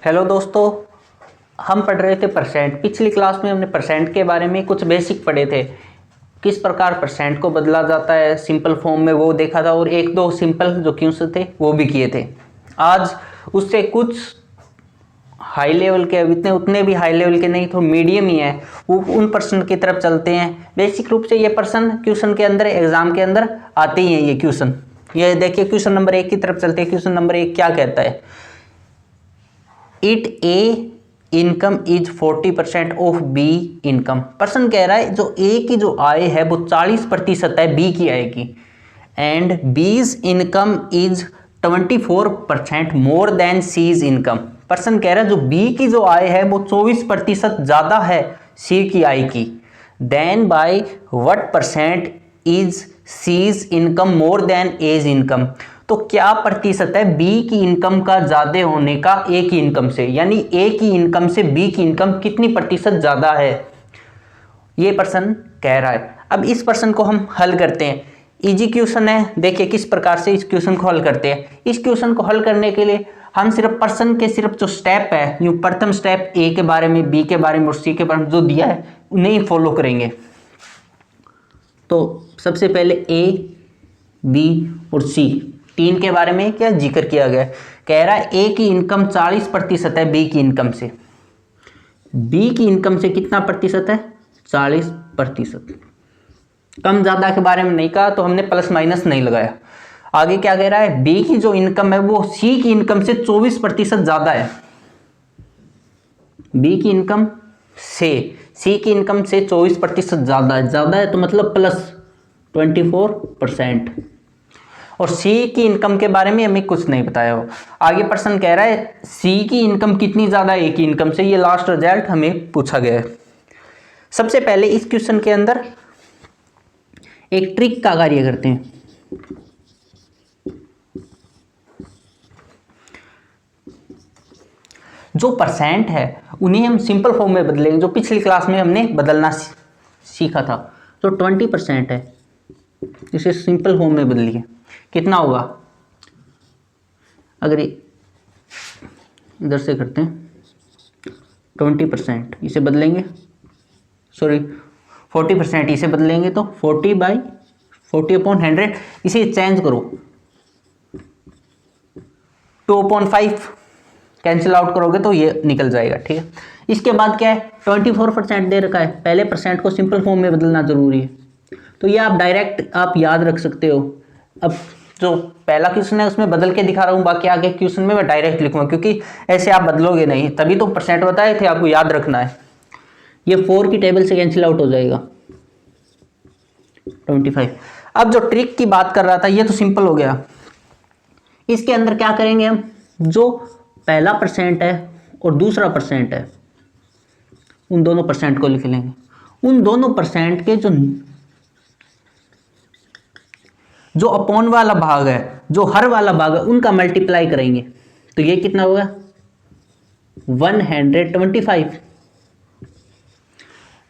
Hello दोस्तों, हम पढ़ रहे थे परसेंट। पिछली क्लास में हमने परसेंट के बारे में कुछ बेसिक पढ़े थे, किस प्रकार परसेंट को बदला जाता है सिंपल फॉर्म में, वो देखा था और एक दो सिंपल जो क्वेश्चन थे वो भी किए थे। आज उससे कुछ हाई लेवल के, उतने भी हाई लेवल के नहीं, तो मीडियम ही है, वो उन प्रश्न की तरफ चलते हैं। बेसिक रूप से ये प्रश्न क्वेश्चन के अंदर, एग्जाम के अंदर आते ही हैं ये क्वेश्चन। ये देखिए क्वेश्चन नंबर 1 की तरफ चलते हैं। क्वेश्चन नंबर 1 क्या कहता है? It A income is 40% of be income. Person कह रहा है जो ए की जो आय है वो 40% है बी की आय की, एंड बीज income is 24% more than seize income. Person कह रहा है जो बी की जो आय है वो 24% ज्यादा है सी की आय की। Then by what percent is C's income more than A's income. तो क्या प्रतिशत है बी की इनकम का ज्यादा होने का ए की इनकम से, यानी ए की इनकम से बी की इनकम कितनी प्रतिशत ज्यादा है, ये प्रश्न कह रहा है। अब इस प्रश्न को हम हल करते हैं। इजी क्वेश्चन है, देखिए किस प्रकार से इस क्वेश्चन को हल करते हैं। इस क्वेश्चन को हल करने के लिए हम सिर्फ प्रश्न के सिर्फ जो स्टेप है, यूं प्रथम स्टेप ए के बारे में, बी के बारे में और सी के बारे में जो दिया है उन्हें ही फॉलो करेंगे। तो सबसे पहले ए, बी और सी तीन के बारे में क्या जिक्र किया गया है। कह रहा है ए की इनकम 40% है बी की इनकम से, बी की इनकम से कितना प्रतिशत है? 40%। कम ज्यादा के बारे में नहीं कहा, तो हमने प्लस माइनस नहीं लगाया। आगे क्या कह रहा है? बी की जो इनकम है वो सी की इनकम से 24% ज्यादा है। बी की इनकम से सी की इनकम से 24% ज्यादा है। ज्यादा है तो मतलब प्लस 24%। और सी की इनकम के बारे में हमें कुछ नहीं बताया हो। आगे प्रश्न कह रहा है सी की इनकम कितनी ज्यादा है ए की इनकम से, ये लास्ट रिजल्ट हमें पूछा गया है। सबसे पहले इस क्वेश्चन के अंदर एक ट्रिक का कार्य करते हैं। जो परसेंट है उन्हें हम सिंपल फॉर्म में बदलेंगे, जो पिछली क्लास में हमने बदलना सीखा था। तो 20% है, इसे सिंपल फॉर्म में बदलिए, कितना होगा? अगर इधर से करते हैं 20%, इसे बदलेंगे, सॉरी 40% इसे बदलेंगे तो 40/40/100। इसे चेंज करो 2/5 कैंसिल आउट करोगे तो ये निकल जाएगा, ठीक है। इसके बाद क्या है? 24% दे रखा है, पहले परसेंट को सिंपल फॉर्म में बदलना जरूरी है। तो ये आप डायरेक्ट आप याद रख सकते हो। अब जो पहला क्वेश्चन है उसमें बदल के दिखा रहा हूँ, बाकी आगे क्वेश्चन में मैं डायरेक्ट लिखूंगा, क्योंकि ऐसे आप बदलोगे नहीं, तभी तो परसेंट बताए थे, आपको याद रखना है। ये 4 की टेबल से कैंसिल आउट हो जाएगा 25। अब जो ट्रिक की बात कर रहा था ये तो सिंपल हो गया। इसके अंदर क्या करेंगे हम? जो पहला परसेंट है और दूसरा परसेंट है उन दोनों परसेंट को लिख लेंगे। उन दोनों परसेंट के जो अपॉन वाला भाग है, जो हर वाला भाग है, उनका मल्टीप्लाई करेंगे तो ये कितना होगा? 125।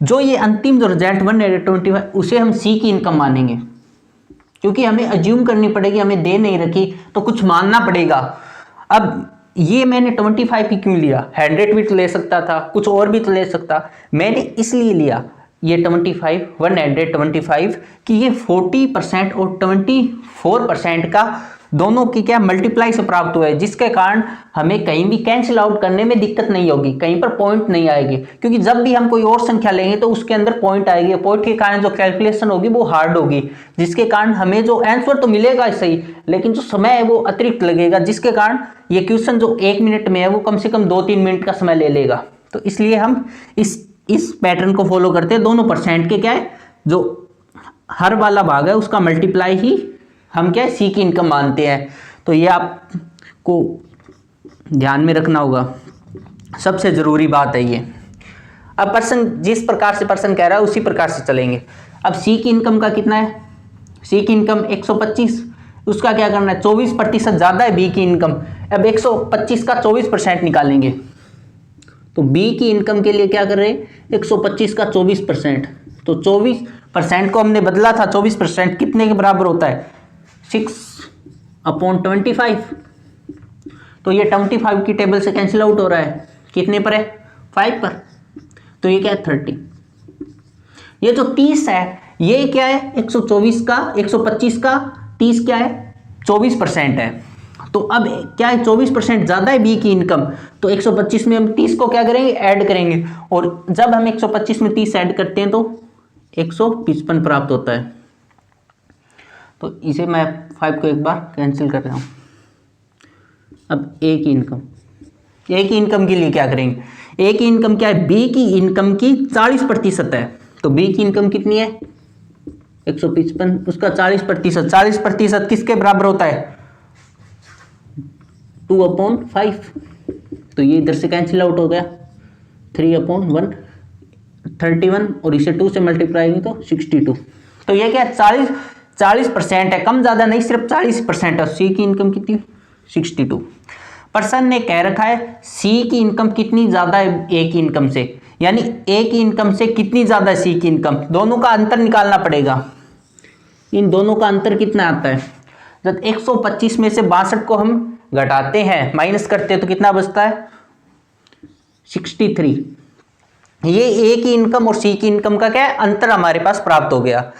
जो ये अंतिम जो रिजल्ट 125 उसे हम सी की इनकम मानेंगे, क्योंकि हमें अज्यूम करनी पड़ेगी, हमें दे नहीं रखी तो कुछ मानना पड़ेगा। अब ये मैंने 25 की क्यों लिया? 100 भी तो ले सकता था, कुछ और भी तो ले सकता, मैंने इसलिए लिया ये 125 कि ये 40% और 24% का दोनों की क्या मल्टीप्लाई से प्राप्त हुआ है, जिसके कारण हमें कहीं भी कैंसिल आउट करने में दिक्कत नहीं होगी, कहीं पर पॉइंट नहीं आएगी। क्योंकि जब भी हम कोई और संख्या लेंगे तो उसके अंदर पॉइंट आएगी, पॉइंट के कारण जो कैलकुलेशन होगी वो हार्ड होगी, जिसके कारण हमें जो आंसर तो मिलेगा सही, लेकिन जो समय है वो अतिरिक्त लगेगा, जिसके कारण ये क्वेश्चन जो 1 मिनट में है वो कम से कम 2-3 मिनट का समय ले लेगा। तो इसलिए हम इस पैटर्न को फॉलो करते हैं। दोनों परसेंट के क्या है, जो हर वाला भाग है उसका मल्टीप्लाई ही हम क्या है सी की इनकम मानते हैं। तो ये आपको ध्यान में रखना होगा, सबसे जरूरी बात है ये। अब पर्सन जिस प्रकार से पर्सन कह रहा है उसी प्रकार से चलेंगे। अब सी की इनकम का कितना है? सी की इनकम 125, उसका क्या करना है? 24% ज्यादा है बी की इनकम। अब 125 का 24% निकालेंगे तो बी की इनकम के लिए क्या कर रहे हैं? 125 का 24%, तो 24% को हमने बदला था, 24% कितने के बराबर होता है? 6/25। तो ये 25 की टेबल से कैंसिल आउट हो रहा है, कितने पर है 5 पर, तो ये क्या है 30। ये जो 30 है ये क्या है 124 का 125 का 30 क्या है 24% है। तो अब क्या है 24% ज़्यादा है बी की इनकम, तो 125 में हम 30 को क्या करेंगे ऐड करेंगे, और जब हम 125 में 30 ऐड करते हैं तो 155 प्राप्त होता है। तो इसे मैं 5 को एक बार कैंसिल कर रहा हूँ। अब ए की इनकम के लिए क्या करेंगे, ए की इनकम क्या है बी की इनकम की 40% है, तो बी की इनकम कितनी है 155, उसका 40%, 40% किसके बराबर होता है 2/5, तो ये इधर से कैंसिल आउट हो गया 3/1 31, और इसे 2 से मल्टीप्लाई करेंगे तो 62। तो ये क्या 40% है, कम ज़्यादा नहीं सिर्फ 40% है। सी की इनकम कितनी 62। पर्सन ने कह रखा है सी की इनकम कितनी ज़्यादा है ए की इनकम से, यानी ए की इनकम से कितनी ज़्यादा है सी की इनकम, दोनों का अंतर निकालना पड़ेगा। इन दोनों का अंतर कितना आता है, जब 125 में से 62 को हम घटाते हैं माइनस करते हैं तो कितना बचता है 63। ये ए की इनकम और सी की इनकम का क्या है अंतर हमारे पास प्राप्त हो गया।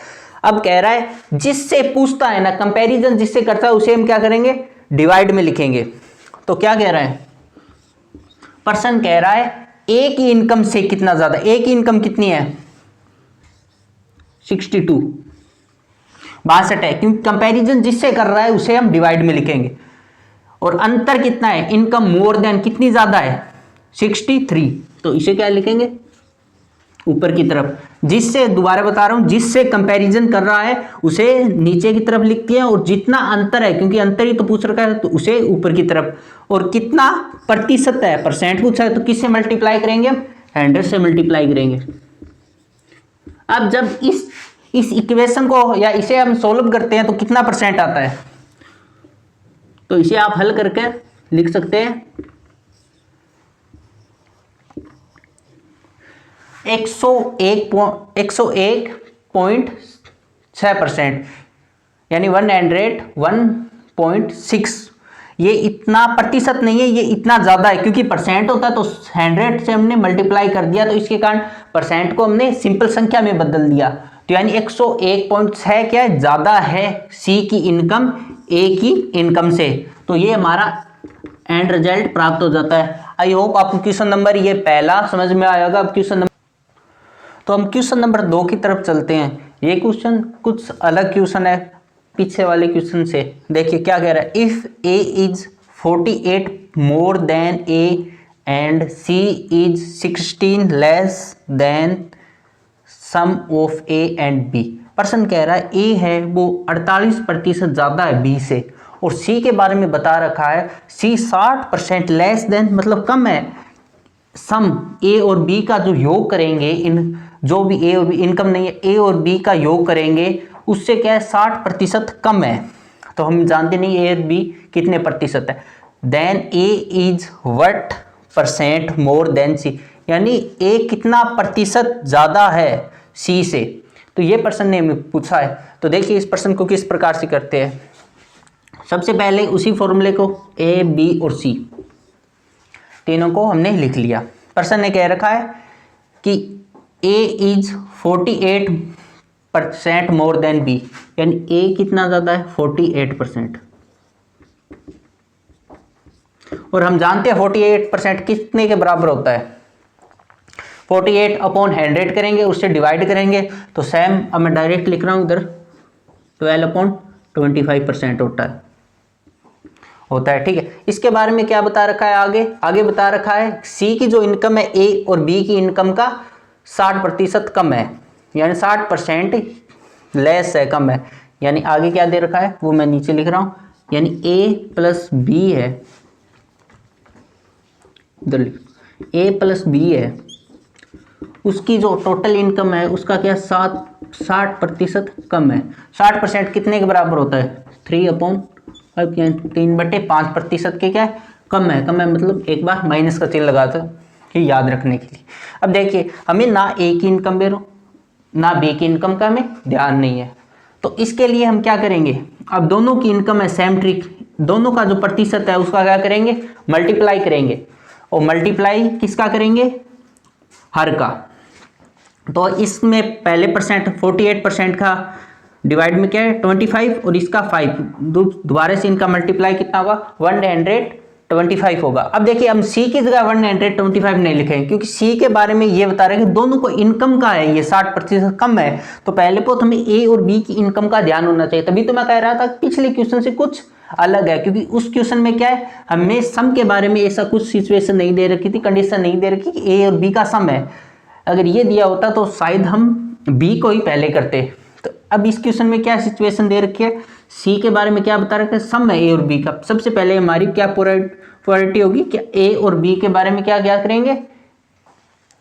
अब कह रहा है जिससे पूछता है ना कंपैरिजन जिससे करता है उसे हम क्या करेंगे डिवाइड में लिखेंगे। तो क्या कह रहा है पर्सन कह रहा है ए की इनकम से कितना ज्यादा, ए की इनकम कितनी है 62 है, क्योंकि कंपैरिजन जिससे कर रहा है उसे हम डिवाइड में लिखेंगे, और अंतर कितना है इनकम मोर देन कितनी ज्यादा है 63, तो इसे क्या लिखेंगे ऊपर की तरफ, जिससे दोबारा बता रहा हूं जिससे कंपैरिजन कर रहा है उसे नीचे की तरफ लिखते हैं, और जितना अंतर है क्योंकि अंतर ही तो पूछ रखा है तो उसे ऊपर की तरफ, और कितना प्रतिशत है परसेंट पूछा है तो किससे मल्टीप्लाई करेंगे 100 से मल्टीप्लाई करेंगे। अब जब इस इक्वेशन को या इसे हम सोल्व करते हैं तो कितना परसेंट आता है, तो इसे आप हल करके लिख सकते हैं 101.6%, यानी 101.6। ये इतना प्रतिशत नहीं है, ये इतना ज्यादा है, क्योंकि परसेंट होता है तो 100 से हमने मल्टीप्लाई कर दिया, तो इसके कारण परसेंट को हमने सिंपल संख्या में बदल दिया, तो यानी 101.6 क्या है ज्यादा है सी की इनकम ए की इनकम से, तो ये हमारा एंड रिजल्ट प्राप्त हो जाता है। आई होप आपको क्वेश्चन नंबर ये पहला समझ में आएगा। अब क्वेश्चन नंबर, तो हम क्वेश्चन नंबर 2 की तरफ चलते हैं। ये क्वेश्चन कुछ अलग क्वेश्चन है पीछे वाले क्वेश्चन से। देखिए क्या कह रहा है, if A is 48 more than A and C is 16 less than sum of A and B. Person कह रहा है ए है वो 48% ज़्यादा है बी से, और सी के बारे में बता रखा है सी 60% लेस देन मतलब कम है। सम ए और बी का जो योग करेंगे, इन जो भी ए और बी इनकम नहीं है ए और बी का योग करेंगे उससे क्या है 60% कम है, तो हम जानते नहीं ए और बी कितने प्रतिशत है। Then A is what percent more than C, यानी ए कितना प्रतिशत ज़्यादा है सी से, तो ये पर्सन ने हमें पूछा है। तो देखिए इस पर्सन को किस प्रकार से करते हैं। सबसे पहले उसी फॉर्मूले को ए बी और सी तीनों को हमने लिख लिया। पर्सन ने कह रखा है कि ए इज 48% मोर देन बी, यानी ए कितना ज़्यादा है 48%, और हम जानते हैं 48% कितने के बराबर होता है 48/100 करेंगे उससे डिवाइड करेंगे तो सेम, अब मैं डायरेक्ट लिख रहा हूँ इधर 12/25% होता है। ठीक है, इसके बारे में क्या बता रखा है आगे बता रखा है सी की जो इनकम है ए और बी की इनकम का 60% कम है, यानी 60% लेस है कम है, यानी आगे क्या दे रखा है वो मैं नीचे लिख रहा हूँ, यानी ए प्लस बी है, इधर लिख ए प्लस बी है, उसकी जो टोटल इनकम है उसका क्या 60% कम है। 60% कितने के बराबर होता है 3/5% के क्या है कम है मतलब एक बार माइनस का चिन्ह लगा दो कि याद रखने के लिए। अब देखिए हमें ना ए की इनकम ना बी की इनकम का हमें ध्यान नहीं है, तो इसके लिए हम क्या करेंगे, अब दोनों की इनकम है सेम ट्रिक, दोनों का जो प्रतिशत है उसका क्या करेंगे, मल्टीप्लाई करेंगे, और मल्टीप्लाई किसका करेंगे, हर का। तो इसमें पहले परसेंट 48% का डिवाइड में क्या है 25 और इसका 5, दोबारा से इनका मल्टीप्लाई कितना होगा 125 होगा। अब देखिए हम सी की जगह 125 नहीं लिखेंगे क्योंकि सी के बारे में ये बता रहे हैं कि दोनों को इनकम का है, ये 60% कम है, तो पहले तो हमें ए और बी की इनकम का ध्यान होना चाहिए। तभी तो मैं कह रहा था पिछले क्वेश्चन से कुछ अलग है, क्योंकि उस क्वेश्चन में क्या है, हमें सम के बारे में ऐसा कुछ सिचुएशन नहीं दे रखी थी, कंडीशन नहीं दे रखी कि ए और बी का सम है। अगर ये दिया होता तो शायद हम बी को ही पहले करते। तो अब इस क्वेश्चन में क्या सिचुएशन दे रखी है, सी के बारे में क्या बता रखा है, सम है ए और बी का। सबसे पहले हमारी क्या प्रायोरिटी होगी, क्या ए और बी के बारे में क्या करेंगे,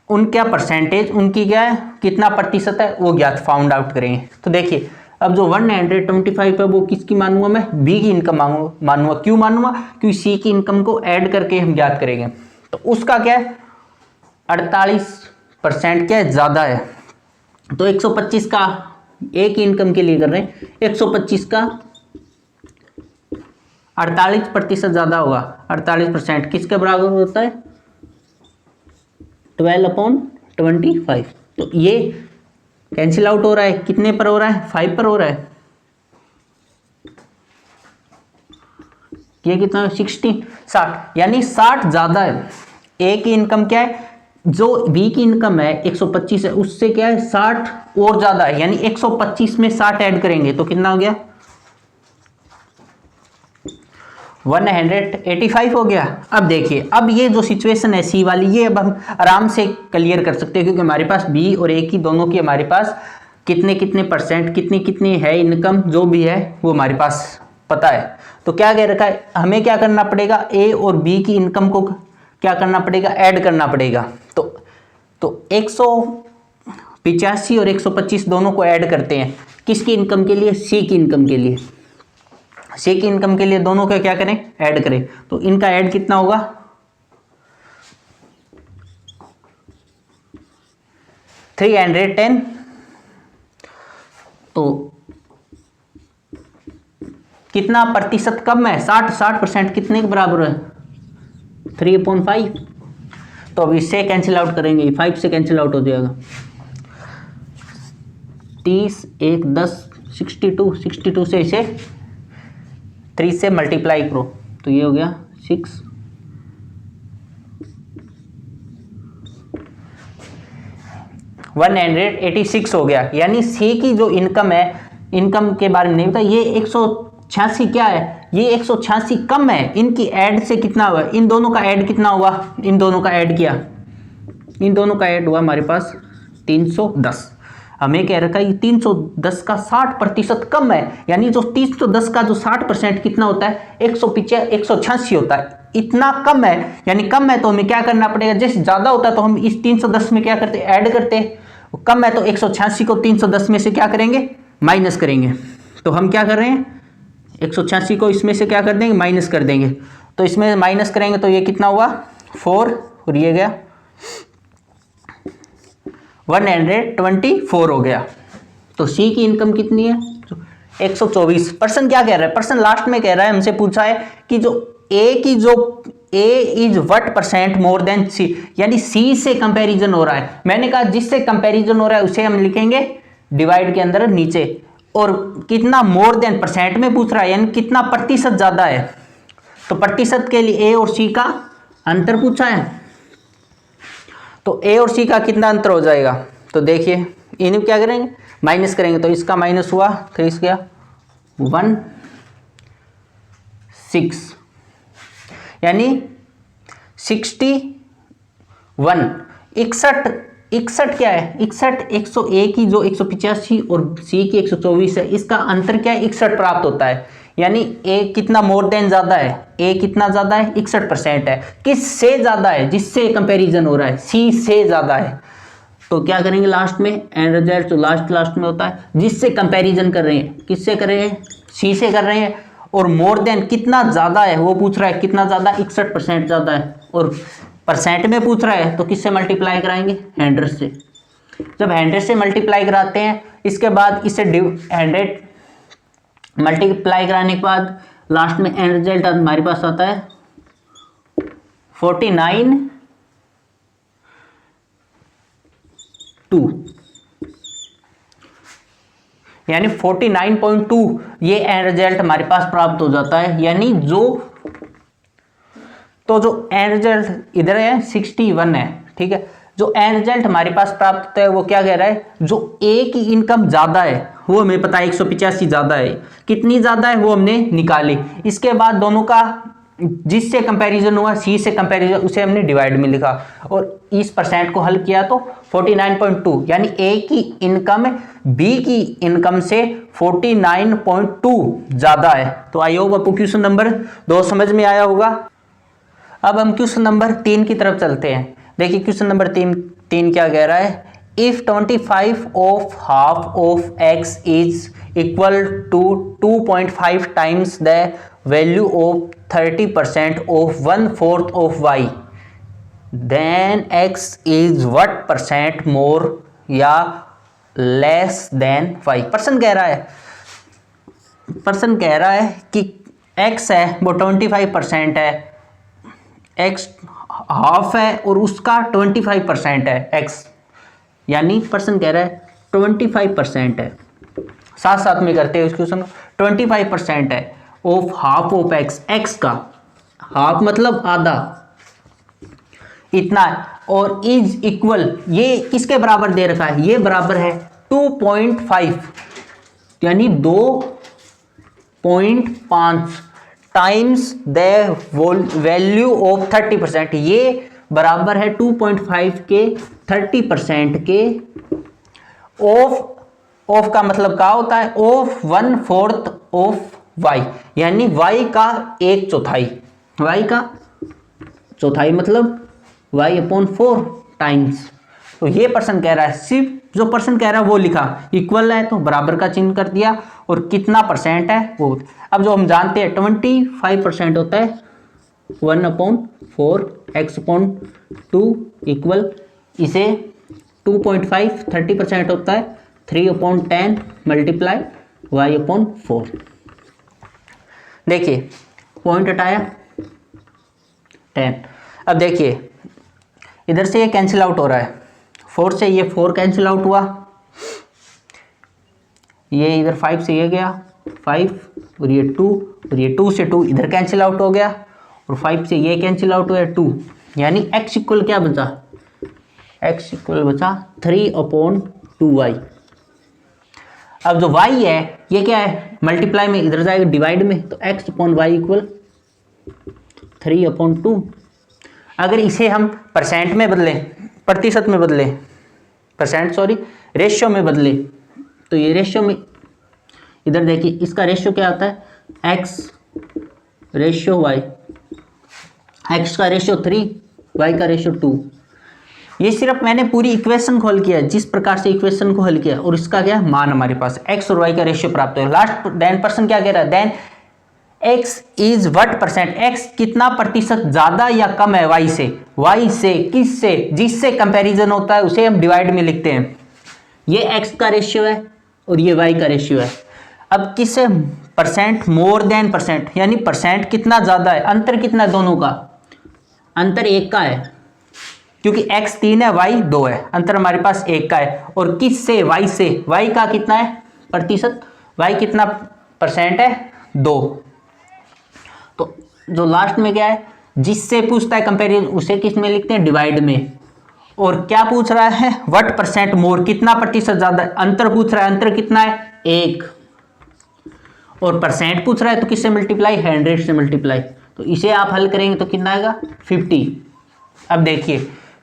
उनका परसेंटेज, उनकी क्या है, कितना प्रतिशत है वो ज्ञात फाउंड आउट करेंगे। तो देखिए अब जो 125 है वो किसकी मानूंगा मैं, बी की इनकम मानूंगा। क्यों मानूंगा, क्योंकि सी की इनकम को ऐड करके हम ज्ञात करेंगे। तो उसका क्या है 48% क्या है ज्यादा है। तो 125 का ए की इनकम के लिए कर रहे हैं, 125 का 48% ज्यादा होगा। 48% किसके बराबर होता है 12/25। तो ये कैंसिल आउट हो रहा है, कितने पर हो रहा है 5 पर हो रहा है। ये कितना 60 यानी 60 ज्यादा है। ए की इनकम क्या है, जो बी की इनकम है 125 है, उससे क्या है 60 और ज्यादा है, यानी 125 में 60 ऐड करेंगे तो कितना हो गया 185 हो गया। अब देखिए अब ये जो सिचुएशन है सी वाली, ये अब हम आराम से क्लियर कर सकते हैं क्योंकि हमारे पास बी और ए की दोनों की हमारे पास कितने कितने परसेंट, कितनी कितनी है इनकम, जो भी है वो हमारे पास पता है। तो क्या कह रखा है, हमें क्या करना पड़ेगा, ए और बी की इनकम को क्या करना पड़ेगा, ऐड करना पड़ेगा। तो 185 और 125 दोनों को ऐड करते हैं, किसकी इनकम के लिए, सी की इनकम के लिए। सी की इनकम के लिए दोनों का क्या करें, ऐड करें। तो इनका ऐड कितना होगा 310। तो कितना प्रतिशत कम है, 60% कितने के बराबर है 3/5। तो अब इससे कैंसिल आउट करेंगे, 5 से कैंसिल आउट हो जाएगा, 30 1 10 62 से इसे 3 से मल्टीप्लाई करो तो ये हो गया 6। 186 हो गया। यानी सी की जो इनकम है, इनकम के बारे में नहीं पता, ये 186 क्या है, ये 186 कम है। इनकी ऐड से कितना हुआ, इन दोनों का ऐड कितना हुआ, इन दोनों का ऐड किया, इन दोनों का ऐड हुआ हमारे पास 310। हमें कह रखा है ये 310 का 60% कम है, यानी जो 310 का जो 60% कितना होता है 186 होता है, इतना कम है। यानी कम है तो हमें क्या करना पड़ेगा, जैसे ज्यादा होता है तो हम इस 310 में क्या करते, ऐड करते। कम है तो 186 को 310 में से क्या करेंगे, माइनस करेंगे। तो हम क्या कर रहे हैं 186 को इसमें से क्या कर देंगे, माइनस कर देंगे। तो इसमें माइनस करेंगे तो ये कितना हुआ 4 और ये गया 124 हो गया। तो सी की इनकम कितनी है 124। पर्सन क्या कह रहा है, पर्सन लास्ट में कह रहा है, हमसे पूछा है कि जो ए की जो A is what percent more than C, यानी सी से कंपैरिजन हो रहा है। मैंने कहा जिससे कंपैरिजन हो रहा है उसे हम लिखेंगे डिवाइड के अंदर नीचे, और कितना मोर देन परसेंट में पूछ रहा है, यानी कितना प्रतिशत ज्यादा है। तो प्रतिशत के लिए ए और सी का अंतर पूछा है, तो ए और सी का कितना अंतर हो जाएगा। तो देखिए इन्हें क्या करेंगे, माइनस करेंगे। तो इसका माइनस हुआ 3 गया 1 6, यानी 61 61 क्या है 61 101 की जो 185 और सी की 124 है, इसका अंतर क्या है 61 प्राप्त होता है। यानी ए कितना मोर देन ज्यादा है, ए कितना ज्यादा है 61% है। किस से ज्यादा है, जिससे कंपैरिजन हो रहा है सी से ज्यादा है। तो क्या करेंगे लास्ट में, एंड रिजल्ट जो लास्ट में होता है, जिससे कंपैरिजन कर रहे हैं, किससे कर रहे हैं सी से कर रहे हैं, और मोर देन कितना ज्यादा है वो पूछ रहा है, कितना ज्यादा 61% ज्यादा है, और परसेंट में पूछ रहा है तो किससे मल्टीप्लाई कराएंगे 100 से। जब 100 से मल्टीप्लाई कराते हैं, इसके बाद इसे 100 मल्टीप्लाई कराने के बाद लास्ट में एंड रिजल्ट हमारे पास आता है 49.2, यानी 49.2 ये एंड रिजल्ट हमारे पास प्राप्त हो जाता है। यानी जो एंड रिजल्ट इधर है 61 है, ठीक है। जो एंड रिजल्ट हमारे पास प्राप्त होता है वो क्या कह रहा है, जो ए की इनकम ज्यादा है वो हमें पता है 185 ज्यादा है, कितनी ज्यादा है वो हमने निकाली। इसके बाद दोनों का जिससे कंपैरिजन हुआ, सी से कंपैरिजन, उसे हमने डिवाइड में लिखा और इस परसेंट को हल किया तो 49.2, यानी ए की इनकम बी की इनकम से 49.2 ज्यादा है। तो आई होप आपको क्वेश्चन नंबर 2 समझ में आया होगा। अब हम क्वेश्चन नंबर 3 की तरफ चलते हैं। देखिए क्वेश्चन नंबर 3 क्या कह रहा है, if 25 of half of X is equal to 2.5 times the value of 30% of 1/4 of Y, then X is what percent more या लेस देन वाई। पर्सन कह रहा है कि एक्स है वो 25% है, एक्स हाफ है और उसका 25% है एक्स, यानी पर्सन कह रहा है 25% है। साथ साथ में करते हैं इस क्वेश्चन को। 25% है of half of x, x का हाफ मतलब आधा, इतना है, और इज इक्वल, ये किसके बराबर दे रखा है, ये बराबर है 2.5, यानी 2.5 टाइम्स द वैल्यू ऑफ 30%, ये बराबर है 2.5 के 30% के। ऑफ का मतलब क्या होता है, ऑफ 1/4 ऑफ वाई, यानी वाई का 1/4, वाई का चौथाई मतलब y/4 टाइम्स। तो ये पर्सन कह रहा है, सिर्फ जो पर्सन कह रहा है वो लिखा, इक्वल है तो बराबर का चिन्ह कर दिया, और कितना परसेंट है वो। अब जो हम जानते हैं 25% होता है 1/4 x/2 इक्वल, इसे 2.5 30% होता है 3/10 मल्टीप्लाई y/4। देखिए पॉइंट हटाया 10। अब देखिए इधर से ये कैंसिल आउट हो रहा है, 4 से ये 4 कैंसिल आउट हुआ, ये इधर 5 से ये गया 5, और ये 2, और ये 2 से 2 इधर कैंसिल आउट हो गया, और 5 से ये कैंसिल आउट हुआ 2, यानी x इक्वल क्या बचा, x इक्वल बचा 3/2y। अब जो y है ये क्या है, मल्टीप्लाई में इधर जाएगा डिवाइड में, तो x/y इक्वल 3/2। अगर इसे हम परसेंट में बदलें, प्रतिशत में बदलें, रेशियो में बदलें, तो ये रेशियो में इधर देखिए इसका रेशियो क्या आता है, x रेशियो y, x का रेशियो 3, y का रेशियो 2। ये सिर्फ मैंने पूरी इक्वेशन को हल किया, जिस प्रकार से इक्वेशन को हल किया, और इसका क्या मान हमारे पास x और y का रेशियो प्राप्त हो। लास्ट देन पर्सन क्या कह रहा है, then x is what percent, x कितना प्रतिशत ज्यादा या कम है y से, किससे, जिससे कंपैरिजन होता है उसे हम डिवाइड में लिखते हैं। ये x का रेशियो है और ये y का रेशियो है। अब किससे, परसेंट मोर देन परसेंट, यानी परसेंट कितना ज्यादा है, अंतर कितना है दोनों का, अंतर 1 का है, क्योंकि x 3 है y 2 है, अंतर हमारे पास 1 का है। और किससे, y से, y का कितना है प्रतिशत, y कितना परसेंट है 2। तो जो लास्ट में क्या है, जिससे पूछता है कंपेरिजन उसे किस में लिखते हैं, डिवाइड में। और क्या पूछ रहा है, व्हाट परसेंट मोर, कितना प्रतिशत ज्यादा, अंतर पूछ रहा है, अंतर कितना है 1, और परसेंट पूछ रहा है तो किससे मल्टीप्लाई, 100 से मल्टीप्लाई। तो इसे आप हल करेंगे तो कितना आएगा 50। अब देखिए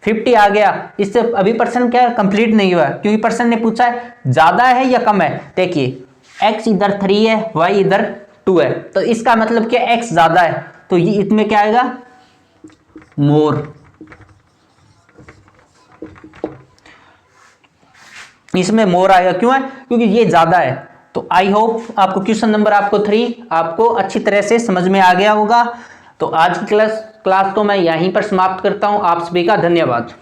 50 आ गया, इससे अभी पर्सन क्या कंप्लीट नहीं हुआ, क्योंकि पर्सन ने पूछा है ज्यादा है या कम है। देखिए x इधर 3 है, y इधर 2 है, तो इसका मतलब क्या, x ज्यादा है, तो ये इसमें क्या आएगा, मोर, इसमें मोर आएगा। क्यों है, क्योंकि ये ज्यादा है। तो आई होप आपको क्वेश्चन नंबर 3 आपको अच्छी तरह से समझ में आ गया होगा। तो आज की क्लास को मैं यहीं पर समाप्त करता हूं। आप सभी का धन्यवाद।